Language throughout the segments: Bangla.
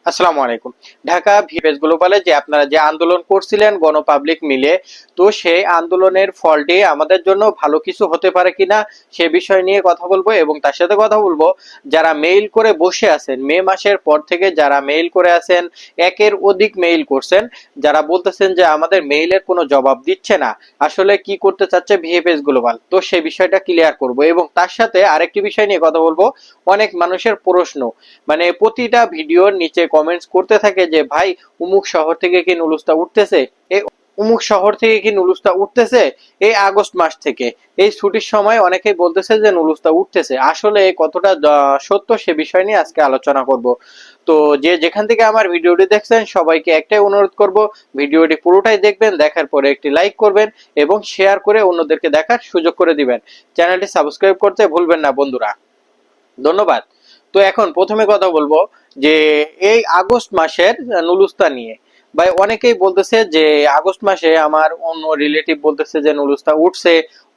আসসালামু আলাইকুম। ঢাকা ভিএফএস গ্লোবালে যে আপনারা যে আন্দোলন করছিলেন গণপাবলিক মিলে, তো সেই আন্দোলনের ফলটি আমাদের জন্য ভালো কিছু হতে পারে কিনা সে বিষয় নিয়ে কথা বলবো এবং তার সাথে কথা বলবো যারা মেইল করে বসে আছেন, মে মাসের পর থেকে যারা মেইল করে আছেন, একের অধিক মেইল করছেন, যারা বলতেছেন যে আমাদের মেইলের কোনো জবাব দিচ্ছে না, আসলে কি করতে চাচ্ছে ভিএফএস গ্লোবাল, তো সেই বিষয়টা ক্লিয়ার করব এবং তার সাথে আরেকটি বিষয় নিয়ে কথা বলবো। অনেক মানুষের প্রশ্ন, মানে প্রতিটা ভিডিওর নিচে কমেন্টস করতে থাকে যে ভাই উমুক শহর থেকে কি নুলুস্তা উঠতেছে, এই উমুক শহর থেকে কি নুলুস্তা উঠতেছে এই আগস্ট মাস থেকে, এই ছুটির সময় অনেকেই বলতেছে যে নুলুস্তা উঠতেছে, আসলে কতটা সত্য সে বিষয় নিয়ে আজকে আলোচনা করব। তো যে যেখান থেকে আমার ভিডিওটি দেখছেন সবাইকে একটাই অনুরোধ করব, ভিডিওটি পুরোটাই দেখবেন, দেখার পরে একটি লাইক করবেন এবং শেয়ার করে অন্যদেরকে দেখার সুযোগ করে দিবেন। চ্যানেলটি সাবস্ক্রাইব করতে ভুলবেন না বন্ধুরা, ধন্যবাদ। তো এখন প্রথমে কথা বলবো যে এই আগস্ট মাসের নুলুস্তা নিয়ে। ভাই অনেকেই বলতেছে যে আগস্ট মাসে আমার অন্য রিলেটিভ বলতেছে যে নুলুস্তা উঠছে,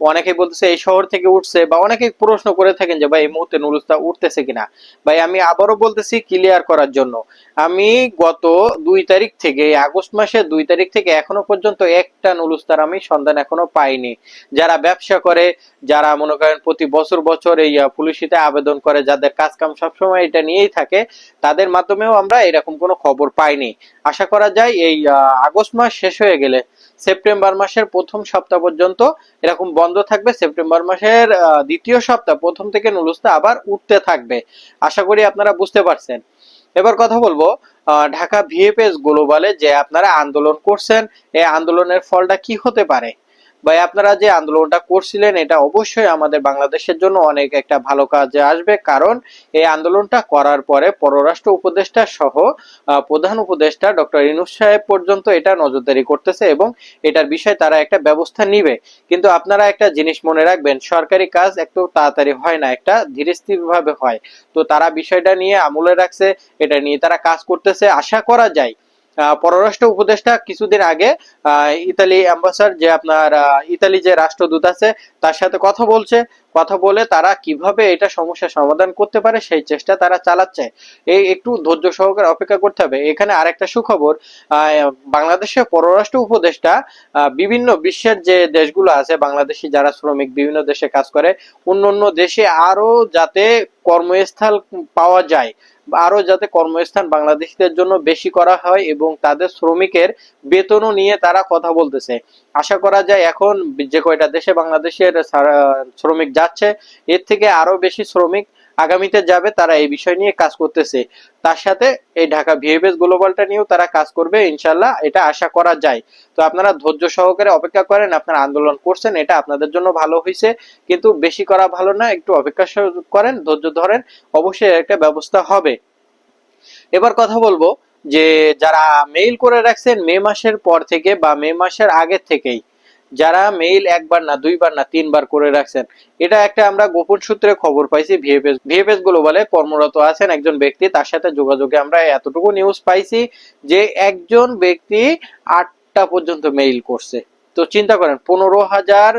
অনেকেই বলতেছে এই শহর থেকে উঠছে, বা অনেকেই প্রশ্ন করে থাকেন যে ভাই এই মুহূর্তে নুলুস্তা উঠতেছে কিনা। ভাই আমি আবারও বলতেছি ক্লিয়ার করার জন্য, আমি গত 2 তারিখ থেকে, আগস্ট মাসের 2 তারিখ থেকে এখনো পর্যন্ত একটা নুলুস্তার আমি সন্ধান এখনো পাইনি। যারা ব্যবসা করে, যারা মনে করেন প্রতি বছর বছর এই পুলিশিতে আবেদন করে, যাদের কাজ কাম সবসময় এটা নিয়েই থাকে, তাদের মাধ্যমেও আমরা এরকম কোনো খবর পাইনি। আশা করা যায় এই আগস্ট মাস শেষ হয়ে গেলে সেপ্টেম্বর মাসের প্রথম সপ্তাহ পর্যন্ত এরকম বন্ধ থাকবে। সেপ্টেম্বর মাসের দ্বিতীয় সপ্তাহ প্রথম থেকে নুলুস্তা আবার উঠতে থাকবে। আশা করি আপনারা বুঝতে পারছেন। এবার কথা বলবো ঢাকা ভিএফএস গ্লোবালে যে আপনারা আন্দোলন করছেন, এই আন্দোলনের ফলটা কি হতে পারে। ভাই আপনারা যে আন্দোলনটা করছিলেন এটা অবশ্যই আমাদের বাংলাদেশের জন্য অনেক একটা ভালো কাজে আসবে, কারণ এই আন্দোলনটা করার পরে পররাষ্ট্র উপদেষ্টা সহ প্রধান উপদেষ্টা ডক্টর ইউনূস সাহেব পর্যন্ত এটা নজরদারি করতেছে এবং এটার বিষয়ে তারা একটা ব্যবস্থা নিবে। কিন্তু আপনারা একটা জিনিস মনে রাখবেন, সরকারি কাজ একটু তাড়াতাড়ি হয় না, একটা ধীরে স্থির ভাবে হয়। তো তারা বিষয়টা নিয়ে আমলে রাখছে, এটা নিয়ে তারা কাজ করতেছে। আশা করা যায় পররাষ্ট্র উপদেষ্টা কিছুদিন আগে ইতালি অ্যাম্বাসাডর যে আপনার ইতালি যে রাষ্ট্রদূত আছে তার সাথে কথা বলছে, কথা বলে তারা কিভাবে এটা সমস্যা সমাধান করতে পারে সেই চেষ্টা তারা চালাচ্ছে। এই একটু ধৈর্য সহকারে অপেক্ষা করতে হবে। এখানে আরেকটা সুখবর, বাংলাদেশের পররাষ্ট্র উপদেষ্টা বিভিন্ন বিশ্বের যে দেশগুলো আছে, বাংলাদেশি যারা শ্রমিক বিভিন্ন দেশে কাজ করে, অন্য অন্য দেশে আরো যাতে কর্মস্থল পাওয়া যায়, আরো যাতে কর্মস্থান বাংলাদেশিদের জন্য বেশি করা হয় এবং তাদের শ্রমিকের বেতনও নিয়ে তারা কথা বলতেছে। আশা করা যায় এখন যে কয়টা দেশে বাংলাদেশের শ্রমিক যাচ্ছে, এর থেকে আরো বেশি শ্রমিক আগামীতে যাবে, তারা এই বিষয় নিয়ে কাজ করতেছে। তার সাথে এই ঢাকা ভিএফএস গ্লোবালটা নিয়েও তারা কাজ করবে ইনশাল্লাহ, এটা আশা করা যায়। তো আপনারা ধৈর্য সহকারে অপেক্ষা করেন, আপনারা আন্দোলন করছেন এটা আপনাদের জন্য ভালো হয়েছে, কিন্তু বেশি করা ভালো না, একটু অপেক্ষা করেন, ধৈর্য ধরেন, অবশ্যই একটা ব্যবস্থা হবে। এবার কথা বলবো যে যারা মেইল করে রাখছেন মে মাসের পর থেকে বা মে মাসের আগের থেকেই, যারা মেইল একবার না দুইবার না তিনবার করে রাখছেন, এটা একটা আমরা গোপন সূত্রে খবর পাইছি। ভিএফএস গ্লোবালে কর্মরত আছেন একজন ব্যক্তি, তার সাথে যোগাযোগে আমরা এতটুকু নিউজ পাইছি যে একজন ব্যক্তি 8টা পর্যন্ত মেইল করছে। তো চিন্তা করেন 15,000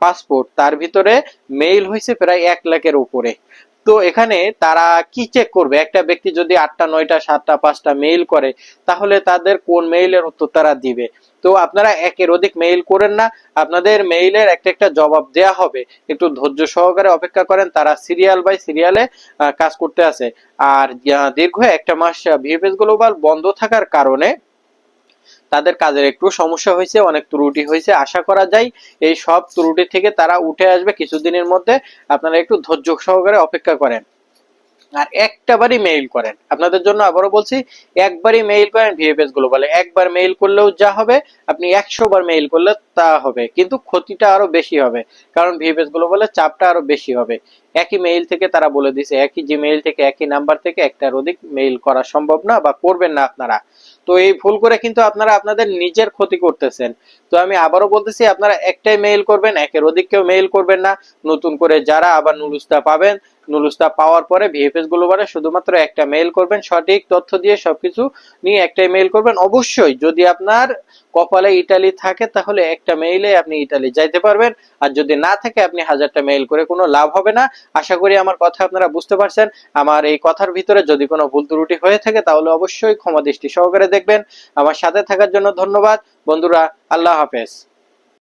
পাসপোর্ট, তার ভিতরে মেইল হয়েছে প্রায় 1 লাখের উপরে। তো এখানে তারা কি চেক করবে, একটা ব্যক্তি যদি 8টা 9টা 7টা 5টা মেইল করে, তাহলে তাদের কোন মেইলের উত্তর তারা দিবে। তো আপনারা একের অধিক মেইল করেন না, আপনাদের মেইলের একটা একটা জবাব দেয়া হবে, একটু ধৈর্য সহকারে অপেক্ষা করেন। তারা সিরিয়াল বাই সিরিয়ালে কাজ করতে আছে। আর দীর্ঘ একটা মাস ভিএফএস গ্লোবাল বন্ধ থাকার কারণে তাদের কাজের একটু সমস্যা হয়েছে, অনেক ত্রুটি হয়েছে। আশা করা যায় এই সব ত্রুটি থেকে তারা উঠে আসবে কিছুদিনের মধ্যে। আপনারা একটু ধৈর্য সহকারে অপেক্ষা করেন আর একটাবারই মেইল করেন। আপনাদের জন্য আবারও বলছি, একবারই মেইল করেন ভিএফএস গ্লোবালে। একবার মেইল করলেও যা হবে, আপনি 100 বার মেইল করলে তা হবে, কিন্তু ক্ষতিটা আরো বেশি হবে, কারণ ভিএফএস গ্লোবালের চাপটা আরো বেশি হবে। একই মেইল থেকে তারা বলে দিছে, একই জিমেইল থেকে একই নাম্বার থেকে একটার অধিক মেইল করা সম্ভব না বা করবেন না আপনারা। তো এই ভুল করে কিন্তু আপনারা আপনাদের নিজের ক্ষতি করতেছেন। তো আমি আবারও বলতেছি, আপনারা একটাই মেইল করবেন, একের অধিক কেউ মেইল করবেন না। নতুন করে যারা আবার নুলুস্তা পাবেন, নুলুস্তা পাওয়ার পরে ভিএফএস গ্লোবালে শুধুমাত্র একটা মেইল করবেন, সঠিক তথ্য দিয়ে সবকিছু নিয়ে একটাই মেইল করবেন। অবশ্যই যদি আপনার কপালে ইটালি থাকে তাহলে একটা মেইলে আপনি ইটালি যাইতে পারবেন, আর যদি না থাকে আপনি 1000টা মেইল করে কোনো লাভ হবে না। আশা করি আমার কথা আপনারা বুঝতে পারছেন। আমার এই কথার ভিতরে যদি কোনো ভুল ত্রুটি হয়ে থাকে তাহলে অবশ্যই ক্ষমা দৃষ্টি সহকারে দেখবেন। আমার সাথে থাকার জন্য ধন্যবাদ বন্ধুরা। আল্লাহ হাফেজ।